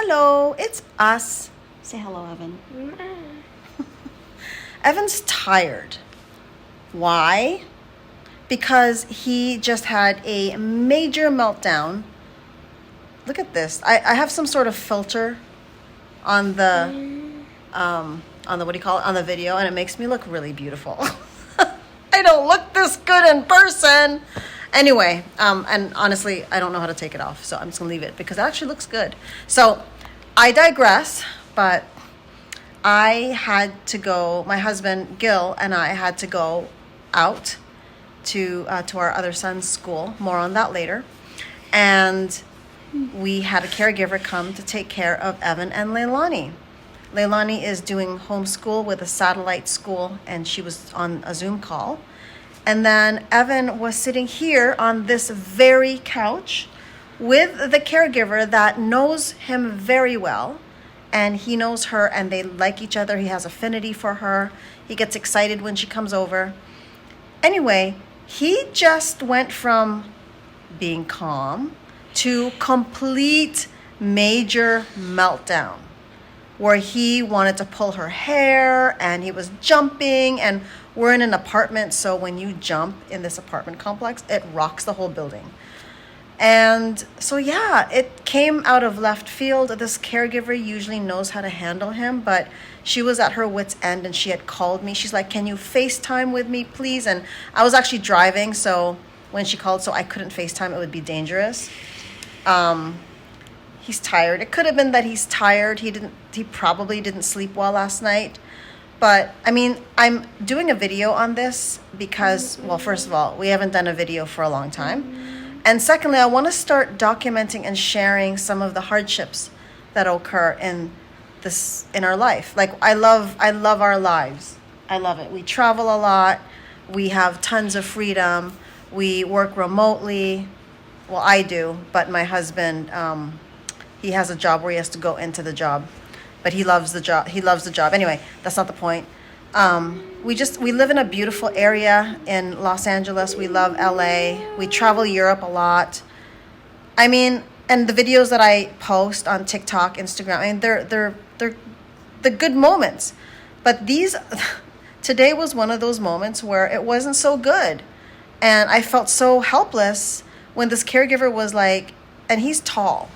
Hello, it's us. Say hello, Evan. Evan's tired. Why? Because he just had a major meltdown. Look at this. I have some sort of filter on the what do you call it, on the video, and it makes me look really beautiful. I don't look this good in person. Anyway, and honestly, I don't know how to take it off, so I'm just gonna leave it because it actually looks good. So I digress, but I had to go, my husband Gil and I had to go out to our other son's school. More on that later. And we had a caregiver come to take care of Evan and Leilani. Leilani is doing homeschool with a satellite school, and she was on a Zoom call. And then Evan was sitting here on this very couch with the caregiver that knows him very well. And he knows her, and they like each other. He has affinity for her. He gets excited when she comes over. Anyway, he just went from being calm to complete major meltdown, where he wanted to pull her hair and he was jumping. And we're in an apartment, so when you jump in this apartment complex, it rocks the whole building. And so yeah, it came out of left field. This caregiver usually knows how to handle him, but she was at her wit's end and she had called me. She's like, "Can you FaceTime with me, please?" And I was actually driving, so when she called, so I couldn't FaceTime, it would be dangerous. He's tired. It could have been that he's tired. He probably didn't sleep well last night. But I mean, I'm doing a video on this because, well, first of all, we haven't done a video for a long time. And secondly, I want to start documenting and sharing some of the hardships that occur in our life. Like I love our lives. I love it. We travel a lot. We have tons of freedom. We work remotely. Well, I do, but my husband, he has a job where he has to go into the job, but he loves the job. Anyway, that's not the point. We live in a beautiful area in Los Angeles. We love LA. We travel Europe a lot. I mean, and the videos that I post on TikTok, Instagram, I mean, they're the good moments. But today was one of those moments where it wasn't so good. And I felt so helpless when this caregiver was like, and he's tall.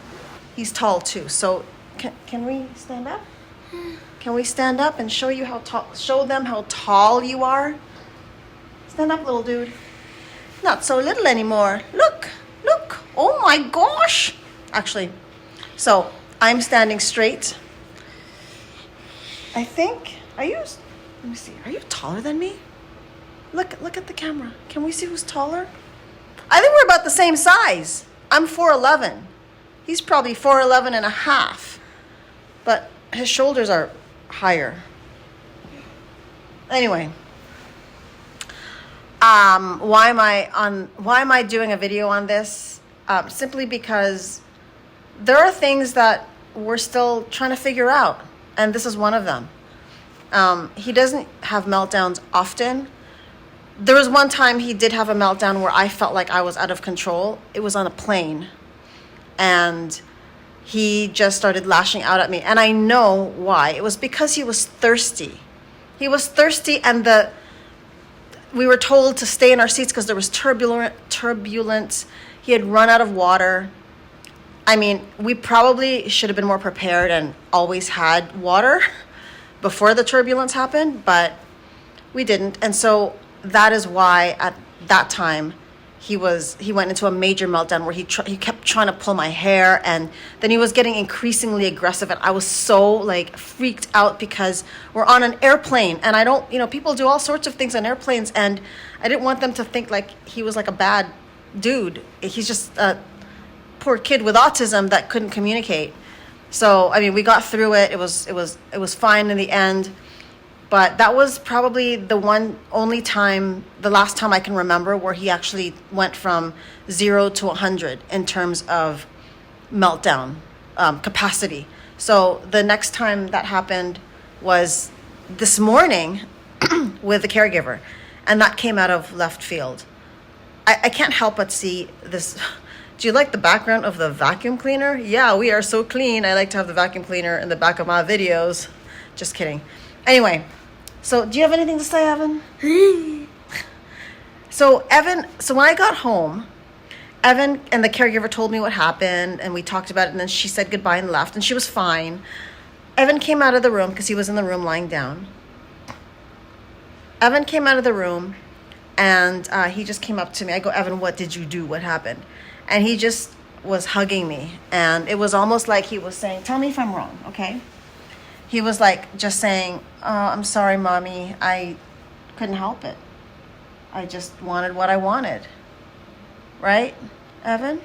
He's tall too. So can we stand up? Can we stand up and show them how tall you are? Stand up, little dude. Not so little anymore. Look. Oh my gosh. Actually, so I'm standing straight. I think, let me see. Are you taller than me? Look at the camera. Can we see who's taller? I think we're about the same size. I'm 4'11". He's probably 4'11 and a half. But his shoulders are higher. Anyway, why am I doing a video on this? Simply because there are things that we're still trying to figure out, and this is one of them. He doesn't have meltdowns often. There was one time he did have a meltdown where I felt like I was out of control. It was on a plane, and he just started lashing out at me. And I know why. It was because he was thirsty. He was thirsty, and we were told to stay in our seats because there was turbulence. He had run out of water. I mean, we probably should have been more prepared and always had water before the turbulence happened, but we didn't. And so that is why at that time he went into a major meltdown where he kept trying to pull my hair, and then he was getting increasingly aggressive, and I was so like freaked out because we're on an airplane, and I don't, people do all sorts of things on airplanes, and I didn't want them to think like he was like a bad dude. He's just a poor kid with autism that couldn't communicate. So I mean, we got through it. It was fine in the end. But that was probably the last time I can remember where he actually went from 0 to 100 in terms of meltdown capacity. So the next time that happened was this morning with the caregiver, and that came out of left field. I can't help but see this Do you like the background of the vacuum cleaner? Yeah, we are so clean. I like to have the vacuum cleaner in the back of my videos. Just kidding. Anyway, so do you have anything to say, Evan? So when I got home, Evan and the caregiver told me what happened, and we talked about it, and then she said goodbye and left, and she was fine. Evan came out of the room because he was in the room lying down. Evan came out of the room, and he just came up to me. I go, Evan, what did you do? What happened? And he just was hugging me, and it was almost like he was saying, tell me if I'm wrong, okay? He was like just saying, I'm sorry, Mommy. I couldn't help it. I just wanted what I wanted. Right, Evan?